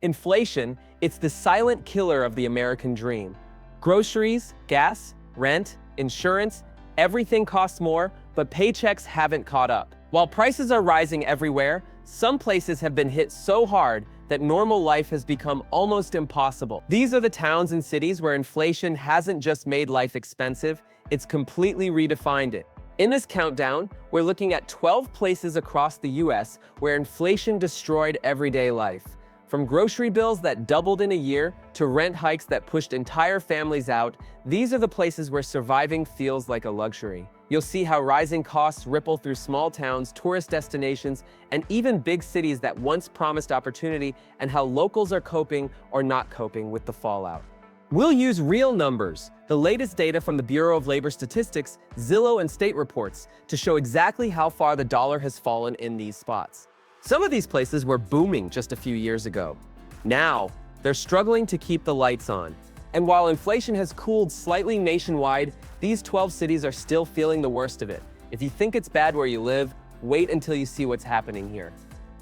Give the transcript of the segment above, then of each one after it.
Inflation, it's the silent killer of the American dream. Groceries, gas, rent, insurance, everything costs more, but paychecks haven't caught up. While prices are rising everywhere, some places have been hit so hard that normal life has become almost impossible. These are the towns and cities where inflation hasn't just made life expensive, it's completely redefined it. In this countdown, we're looking at 12 places across the US where inflation destroyed everyday life. From grocery bills that doubled in a year to rent hikes that pushed entire families out, these are the places where surviving feels like a luxury. You'll see how rising costs ripple through small towns, tourist destinations, and even big cities that once promised opportunity, and how locals are coping or not coping with the fallout. We'll use real numbers, the latest data from the Bureau of Labor Statistics, Zillow, and state reports to show exactly how far the dollar has fallen in these spots. Some of these places were booming just a few years ago. Now, they're struggling to keep the lights on. And while inflation has cooled slightly nationwide, these 12 cities are still feeling the worst of it. If you think it's bad where you live, wait until you see what's happening here.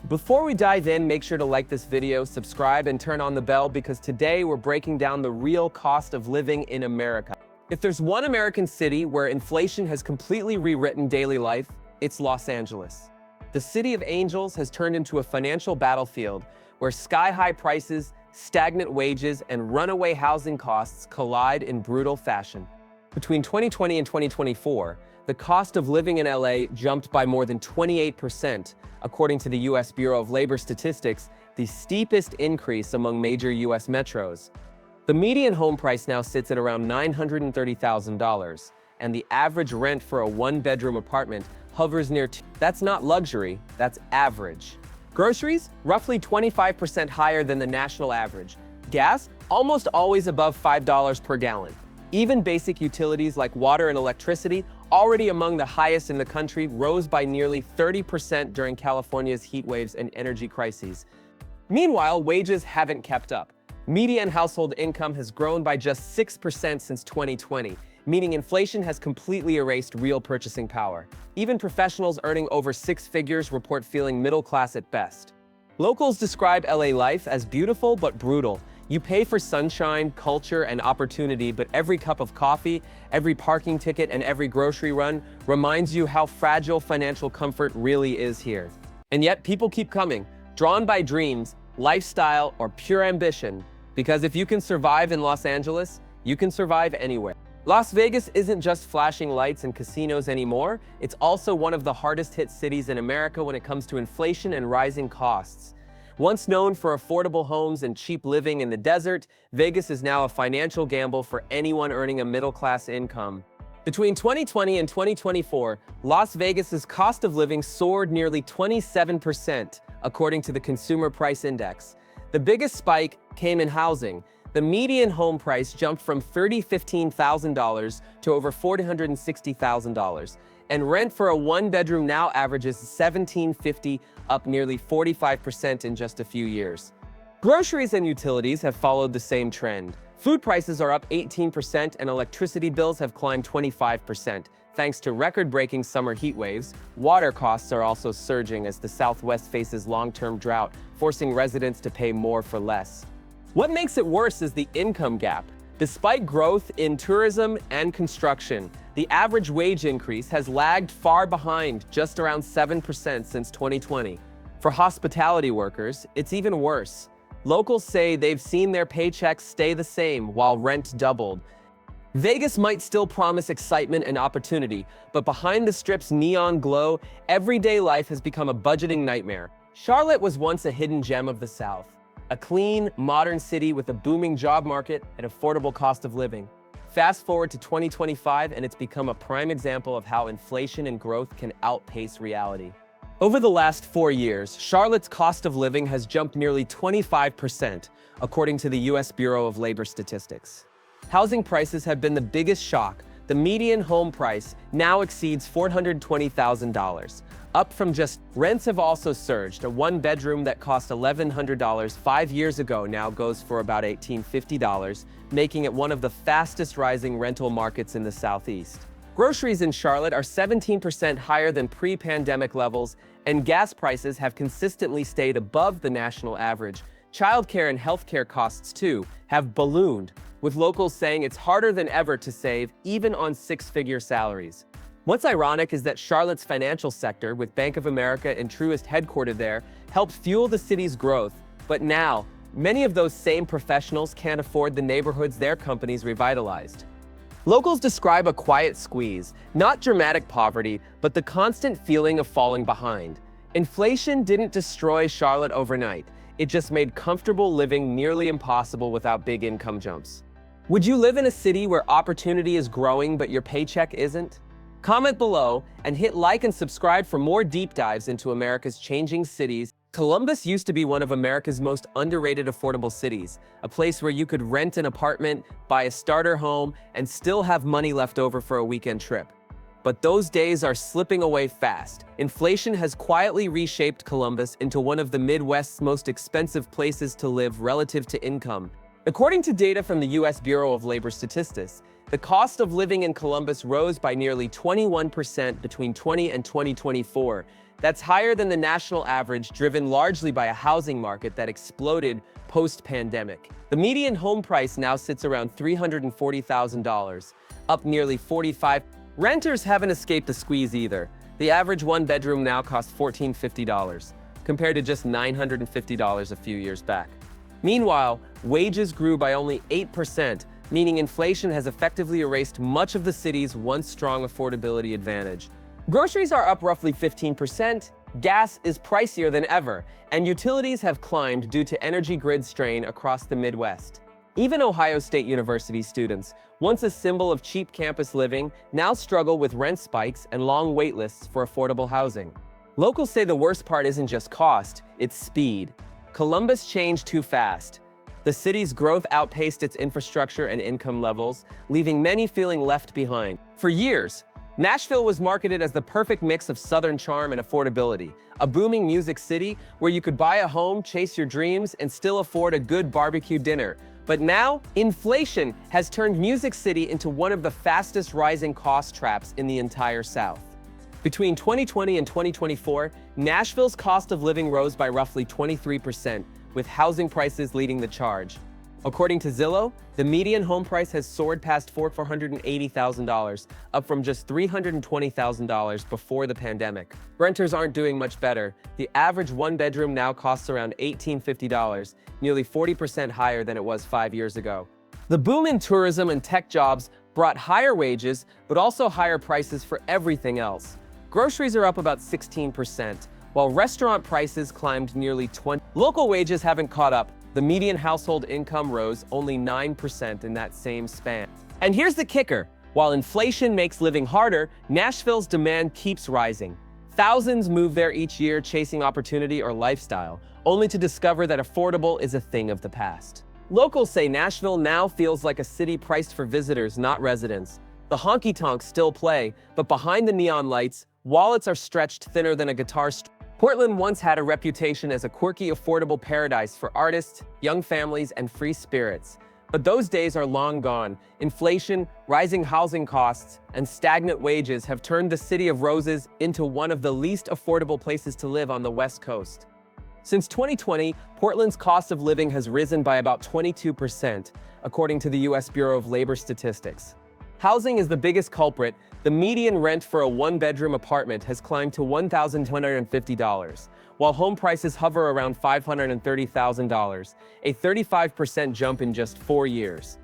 Before we dive in, make sure to like this video, subscribe, and turn on the bell because today we're breaking down the real cost of living in America. If there's one American city where inflation has completely rewritten daily life, it's Los Angeles. The City of Angels has turned into a financial battlefield where sky-high prices, stagnant wages, and runaway housing costs collide in brutal fashion. Between 2020 and 2024, the cost of living in LA jumped by more than 28%, according to the US Bureau of Labor Statistics, the steepest increase among major US metros. The median home price now sits at around $930,000, and the average rent for a one-bedroom apartment hovers near That's not luxury, that's average. Groceries, roughly 25% higher than the national average. Gas, almost always above $5 per gallon. Even basic utilities like water and electricity, already among the highest in the country, rose by nearly 30% during California's heat waves and energy crises. Meanwhile, wages haven't kept up. Median household income has grown by just 6% since 2020, meaning inflation has completely erased real purchasing power. Even professionals earning over six figures report feeling middle class at best. Locals describe LA life as beautiful but brutal. You pay for sunshine, culture, and opportunity, but every cup of coffee, every parking ticket, and every grocery run reminds you how fragile financial comfort really is here. And yet people keep coming, drawn by dreams, lifestyle, or pure ambition. Because if you can survive in Los Angeles, you can survive anywhere. Las Vegas isn't just flashing lights and casinos anymore, it's also one of the hardest hit cities in America when it comes to inflation and rising costs. Once known for affordable homes and cheap living in the desert, Vegas is now a financial gamble for anyone earning a middle-class income. Between 2020 and 2024, Las Vegas's cost of living soared nearly 27%, according to the Consumer Price Index. The biggest spike came in housing. The median home price jumped from $15,000 to over $460,000, and rent for a one-bedroom now averages $1,750, up nearly 45% in just a few years. Groceries and utilities have followed the same trend. Food prices are up 18% and electricity bills have climbed 25%. Thanks to record-breaking summer heat waves, water costs are also surging as the Southwest faces long-term drought, forcing residents to pay more for less. What makes it worse is the income gap. Despite growth in tourism and construction, the average wage increase has lagged far behind, just around 7% since 2020. For hospitality workers, it's even worse. Locals say they've seen their paychecks stay the same while rent doubled. Vegas might still promise excitement and opportunity, but behind the Strip's neon glow, everyday life has become a budgeting nightmare. Charlotte was once a hidden gem of the South. A clean, modern city with a booming job market and affordable cost of living. Fast forward to 2025 and it's become a prime example of how inflation and growth can outpace reality. Over the last 4 years, Charlotte's cost of living has jumped nearly 25%, according to the US Bureau of Labor Statistics. Housing prices have been the biggest shock. The median home price now exceeds $420,000. Up from just rents have also surged. A one-bedroom that cost $1,100 5 years ago now goes for about $1,850, making it one of the fastest rising rental markets in the Southeast. Groceries in Charlotte are 17% higher than pre-pandemic levels, and gas prices have consistently stayed above the national average, Childcare and healthcare costs, too, have ballooned, with locals saying it's harder than ever to save, even on six-figure salaries. What's ironic is that Charlotte's financial sector, with Bank of America and Truist headquartered there, helped fuel the city's growth. But now, many of those same professionals can't afford the neighborhoods their companies revitalized. Locals describe a quiet squeeze, not dramatic poverty, but the constant feeling of falling behind. Inflation didn't destroy Charlotte overnight. It just made comfortable living nearly impossible without big income jumps. Would you live in a city where opportunity is growing but your paycheck isn't? Comment below and hit like and subscribe for more deep dives into America's changing cities. Columbus used to be one of America's most underrated affordable cities, a place where you could rent an apartment, buy a starter home, and still have money left over for a weekend trip. But those days are slipping away fast. Inflation has quietly reshaped Columbus into one of the Midwest's most expensive places to live relative to income. According to data from the U.S. Bureau of Labor Statistics, the cost of living in Columbus rose by nearly 21% between 2020 and 2024. That's higher than the national average, driven largely by a housing market that exploded post-pandemic. The median home price now sits around $340,000, up nearly 45%. Renters haven't escaped the squeeze either. The average one-bedroom now costs $1,450, compared to just $950 a few years back. Meanwhile, wages grew by only 8%, meaning inflation has effectively erased much of the city's once strong affordability advantage. Groceries are up roughly 15%, gas is pricier than ever, and utilities have climbed due to energy grid strain across the Midwest. Even Ohio State University students, once a symbol of cheap campus living, now struggle with rent spikes and long wait lists for affordable housing. Locals say the worst part isn't just cost, it's speed. Columbus changed too fast. The city's growth outpaced its infrastructure and income levels, leaving many feeling left behind. For years, Nashville was marketed as the perfect mix of Southern charm and affordability, a booming music city where you could buy a home, chase your dreams, and still afford a good barbecue dinner. But now, inflation has turned Music City into one of the fastest rising cost traps in the entire South. Between 2020 and 2024, Nashville's cost of living rose by roughly 23%, with housing prices leading the charge. According to Zillow, the median home price has soared past $480,000, up from just $320,000 before the pandemic. Renters aren't doing much better. The average one-bedroom now costs around $1,850, nearly 40% higher than it was 5 years ago. The boom in tourism and tech jobs brought higher wages, but also higher prices for everything else. Groceries are up about 16%, while restaurant prices climbed nearly 20%. Local wages haven't caught up. The median household income rose only 9% in that same span. And here's the kicker. While inflation makes living harder, Nashville's demand keeps rising. Thousands move there each year chasing opportunity or lifestyle, only to discover that affordable is a thing of the past. Locals say Nashville now feels like a city priced for visitors, not residents. The honky-tonks still play, but behind the neon lights, wallets are stretched thinner than a guitar string. Portland once had a reputation as a quirky, affordable paradise for artists, young families, and free spirits. But those days are long gone. Inflation, rising housing costs, and stagnant wages have turned the City of Roses into one of the least affordable places to live on the West Coast. Since 2020, Portland's cost of living has risen by about 22%, according to the U.S. Bureau of Labor Statistics. Housing is the biggest culprit. The median rent for a one-bedroom apartment has climbed to $1,250, while home prices hover around $530,000, a 35% jump in just 4 years.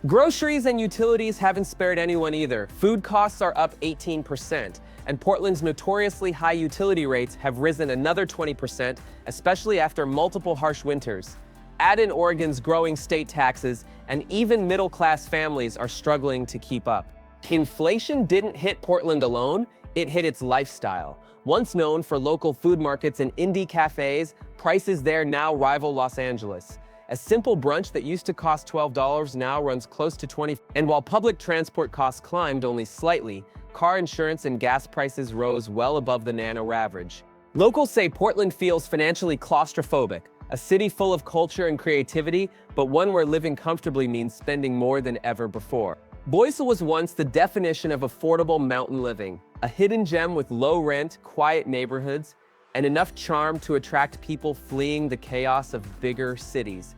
Groceries and utilities haven't spared anyone either. Food costs are up 18%, and Portland's notoriously high utility rates have risen another 20%, especially after multiple harsh winters. Add in Oregon's growing state taxes, and even middle-class families are struggling to keep up. Inflation didn't hit Portland alone, it hit its lifestyle. Once known for local food markets and indie cafes, prices there now rival Los Angeles. A simple brunch that used to cost $12 now runs close to $20. And while public transport costs climbed only slightly, car insurance and gas prices rose well above the national average. Locals say Portland feels financially claustrophobic, a city full of culture and creativity, but one where living comfortably means spending more than ever before. Boise was once the definition of affordable mountain living, a hidden gem with low rent, quiet neighborhoods. and enough charm to attract people fleeing the chaos of bigger cities.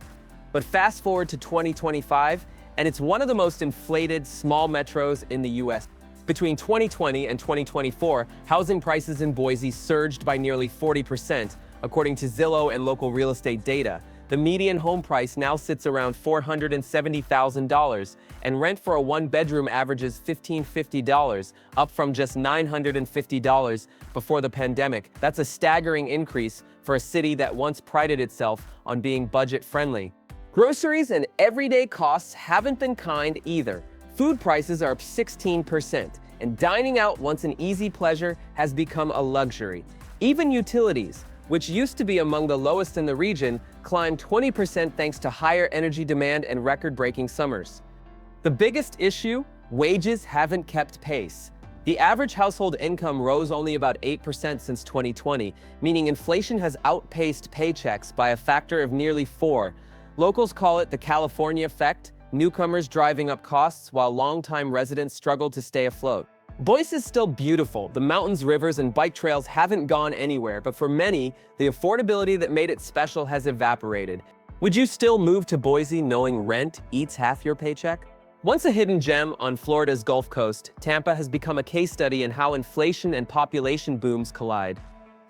But fast forward to 2025, and it's one of the most inflated small metros in the US. Between 2020 and 2024, housing prices in Boise surged by nearly 40%, according to Zillow and local real estate data. The median home price now sits around $470,000, and rent for a one-bedroom averages $1,550, up from just $950 before the pandemic. That's a staggering increase for a city that once prided itself on being budget-friendly. Groceries and everyday costs haven't been kind either. Food prices are up 16%, and dining out, once an easy pleasure, has become a luxury. Even utilities, which used to be among the lowest in the region, climbed 20% thanks to higher energy demand and record-breaking summers. The biggest issue? Wages haven't kept pace. The average household income rose only about 8% since 2020, meaning inflation has outpaced paychecks by a factor of nearly 4. Locals call it the California effect, newcomers driving up costs while longtime residents struggle to stay afloat. Boise is still beautiful. The mountains, rivers, and bike trails haven't gone anywhere, but for many, the affordability that made it special has evaporated. Would you still move to Boise knowing rent eats half your paycheck? Once a hidden gem on Florida's Gulf Coast, Tampa has become a case study in how inflation and population booms collide.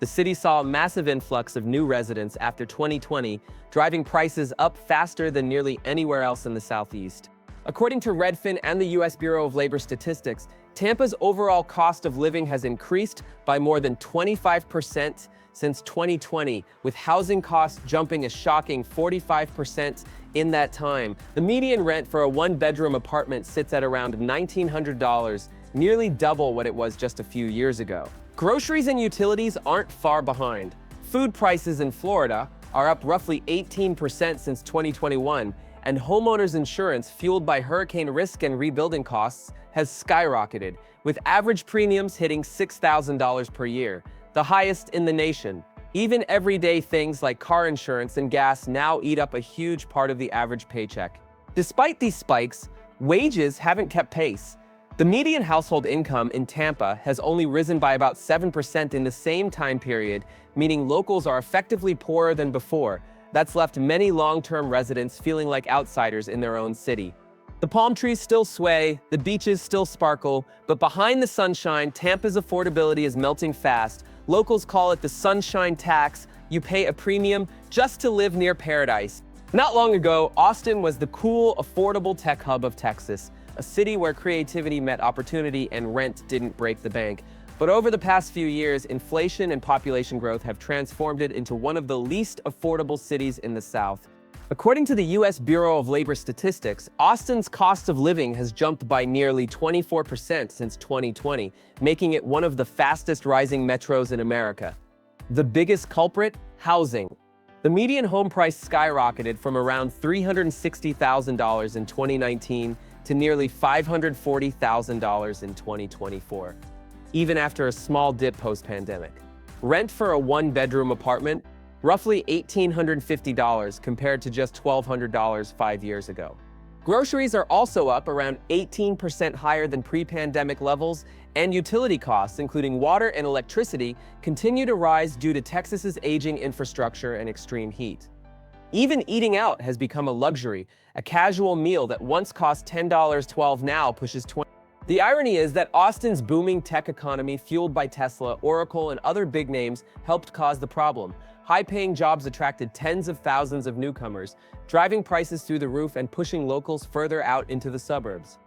The city saw a massive influx of new residents after 2020, driving prices up faster than nearly anywhere else in the Southeast. According to Redfin and the U.S. Bureau of Labor Statistics, Tampa's overall cost of living has increased by more than 25% since 2020, with housing costs jumping a shocking 45% in that time. The median rent for a one-bedroom apartment sits at around $1,900, nearly double what it was just a few years ago. Groceries and utilities aren't far behind. Food prices in Florida are up roughly 18% since 2021, and homeowners insurance, fueled by hurricane risk and rebuilding costs, has skyrocketed, with average premiums hitting $6,000 per year, the highest in the nation. Even everyday things like car insurance and gas now eat up a huge part of the average paycheck. Despite these spikes, wages haven't kept pace. The median household income in Tampa has only risen by about 7% in the same time period, meaning locals are effectively poorer than before. That's left many long-term residents feeling like outsiders in their own city. The palm trees still sway, the beaches still sparkle, but behind the sunshine, Tampa's affordability is melting fast. Locals call it the sunshine tax. You pay a premium just to live near paradise. Not long ago, Austin was the cool, affordable tech hub of Texas, a city where creativity met opportunity and rent didn't break the bank. But over the past few years, inflation and population growth have transformed it into one of the least affordable cities in the South. According to the U.S. Bureau of Labor Statistics, Austin's cost of living has jumped by nearly 24% since 2020, making it one of the fastest rising metros in America. The biggest culprit? Housing. The median home price skyrocketed from around $360,000 in 2019 to nearly $540,000 in 2024, even after a small dip post-pandemic. Rent for a one-bedroom apartment? Roughly $1,850 compared to just $1,200 5 years ago. Groceries are also up around 18% higher than pre-pandemic levels, and utility costs, including water and electricity, continue to rise due to Texas's aging infrastructure and extreme heat. Even eating out has become a luxury. A casual meal that once cost $10.12 now pushes $20. The irony is that Austin's booming tech economy, fueled by Tesla, Oracle, and other big names, helped cause the problem. High-paying jobs attracted tens of thousands of newcomers, driving prices through the roof and pushing locals further out into the suburbs.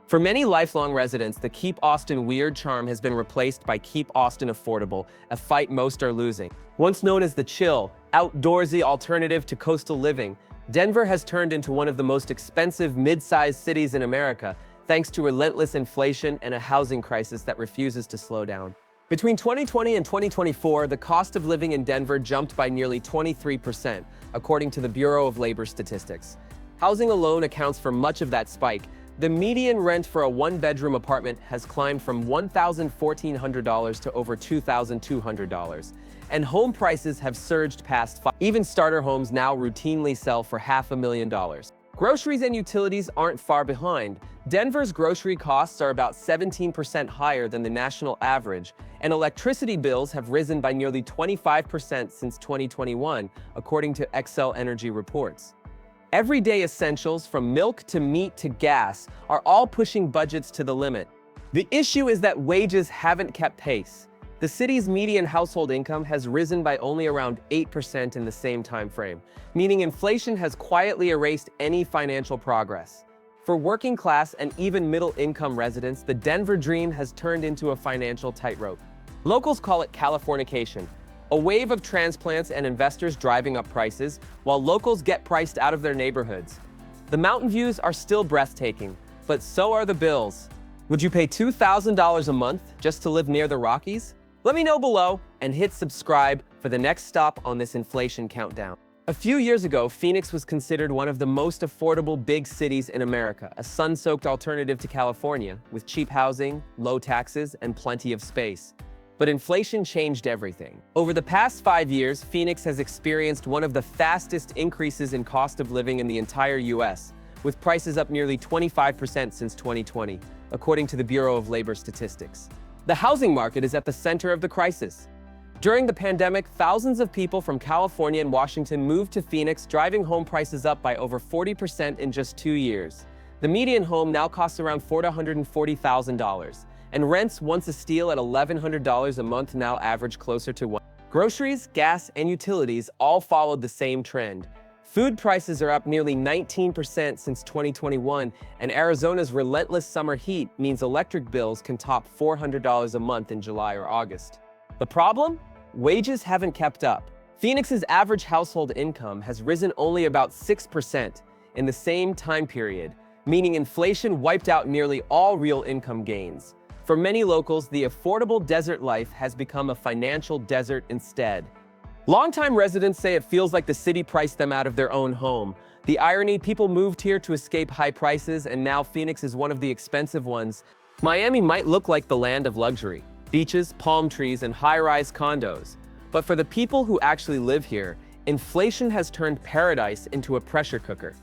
For many lifelong residents, the Keep Austin Weird charm has been replaced by Keep Austin Affordable, a fight most are losing. Once known as the chill, outdoorsy alternative to coastal living, Denver has turned into one of the most expensive mid-sized cities in America, thanks to relentless inflation and a housing crisis that refuses to slow down. Between 2020 and 2024, the cost of living in Denver jumped by nearly 23%, according to the Bureau of Labor Statistics. Housing alone accounts for much of that spike. The median rent for a one-bedroom apartment has climbed from $1,400 to over $2,200, and home prices have surged past $5,000. Even starter homes now routinely sell for $500,000. Groceries and utilities aren't far behind. Denver's grocery costs are about 17% higher than the national average, and electricity bills have risen by nearly 25% since 2021, according to Xcel Energy reports. Everyday essentials, from milk to meat to gas, are all pushing budgets to the limit. The issue is that wages haven't kept pace. The city's median household income has risen by only around 8% in the same time frame, meaning inflation has quietly erased any financial progress. For working class and even middle-income residents, the Denver dream has turned into a financial tightrope. Locals call it Californication, a wave of transplants and investors driving up prices, while locals get priced out of their neighborhoods. The mountain views are still breathtaking, but so are the bills. Would you pay $2,000 a month just to live near the Rockies? Let me know below and hit subscribe for the next stop on this inflation countdown. A few years ago, Phoenix was considered one of the most affordable big cities in America, a sun-soaked alternative to California, with cheap housing, low taxes, and plenty of space. But inflation changed everything. Over the past 5 years, Phoenix has experienced one of the fastest increases in cost of living in the entire US, with prices up nearly 25% since 2020, according to the Bureau of Labor Statistics. The housing market is at the center of the crisis. During the pandemic, thousands of people from California and Washington moved to Phoenix, driving home prices up by over 40% in just 2 years. The median home now costs around $440,000, and rents, once a steal at $1,100 a month, now average closer to $1. Groceries, gas, and utilities all followed the same trend. Food prices are up nearly 19% since 2021, and Arizona's relentless summer heat means electric bills can top $400 a month in July or August. The problem? Wages haven't kept up. Phoenix's average household income has risen only about 6% in the same time period, meaning inflation wiped out nearly all real income gains. For many locals, the affordable desert life has become a financial desert instead. Longtime residents say it feels like the city priced them out of their own home. The irony: people moved here to escape high prices, and now Phoenix is one of the expensive ones. Miami might look like the land of luxury, beaches, palm trees, and high-rise condos. But for the people who actually live here, inflation has turned paradise into a pressure cooker.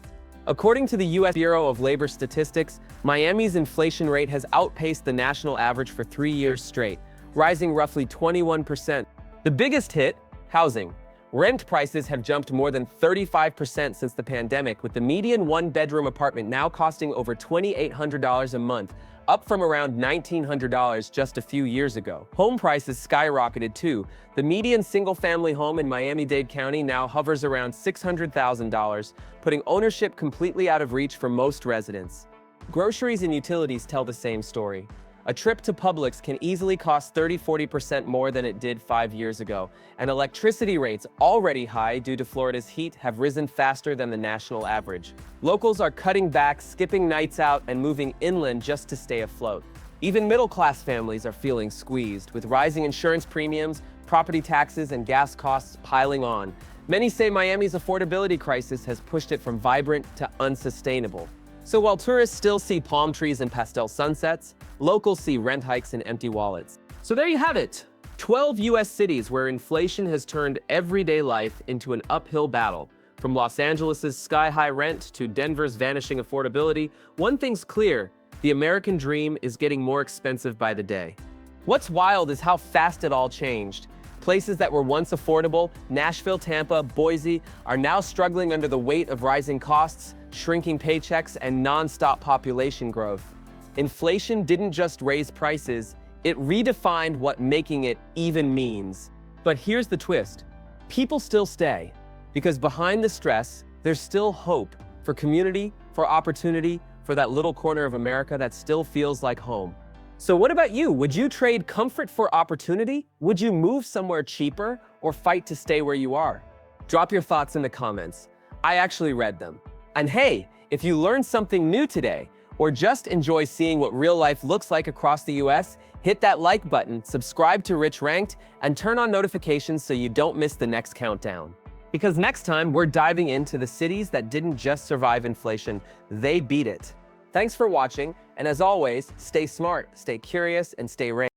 According to the U.S. Bureau of Labor Statistics, Miami's inflation rate has outpaced the national average for 3 years straight, rising roughly 21%. The biggest hit: housing. Rent prices have jumped more than 35% since the pandemic, with the median one-bedroom apartment now costing over $2,800 a month, up from around $1,900 just a few years ago. Home prices skyrocketed too. The median single-family home in Miami-Dade County now hovers around $600,000, putting ownership completely out of reach for most residents. Groceries and utilities tell the same story. A trip to Publix can easily cost 30–40% more than it did 5 years ago, and electricity rates, already high due to Florida's heat, have risen faster than the national average. Locals are cutting back, skipping nights out, and moving inland just to stay afloat. Even middle-class families are feeling squeezed, with rising insurance premiums, property taxes, and gas costs piling on. Many say Miami's affordability crisis has pushed it from vibrant to unsustainable. So while tourists still see palm trees and pastel sunsets, locals see rent hikes and empty wallets. So there you have it. 12 U.S. cities where inflation has turned everyday life into an uphill battle. From Los Angeles' sky-high rent to Denver's vanishing affordability, one thing's clear: the American dream is getting more expensive by the day. What's wild is how fast it all changed. Places that were once affordable, Nashville, Tampa, Boise, are now struggling under the weight of rising costs, shrinking paychecks, and non-stop population growth. Inflation didn't just raise prices, it redefined what making it even means. But here's the twist: people still stay, because behind the stress, there's still hope for community, for opportunity, for that little corner of America that still feels like home. So what about you? Would you trade comfort for opportunity? Would you move somewhere cheaper or fight to stay where you are? Drop your thoughts in the comments. I actually read them. And hey, if you learned something new today, or just enjoy seeing what real life looks like across the US, hit that like button, subscribe to Rich Ranked, and turn on notifications so you don't miss the next countdown. Because next time, we're diving into the cities that didn't just survive inflation, they beat it. Thanks for watching, and as always, stay smart, stay curious, and stay ranked.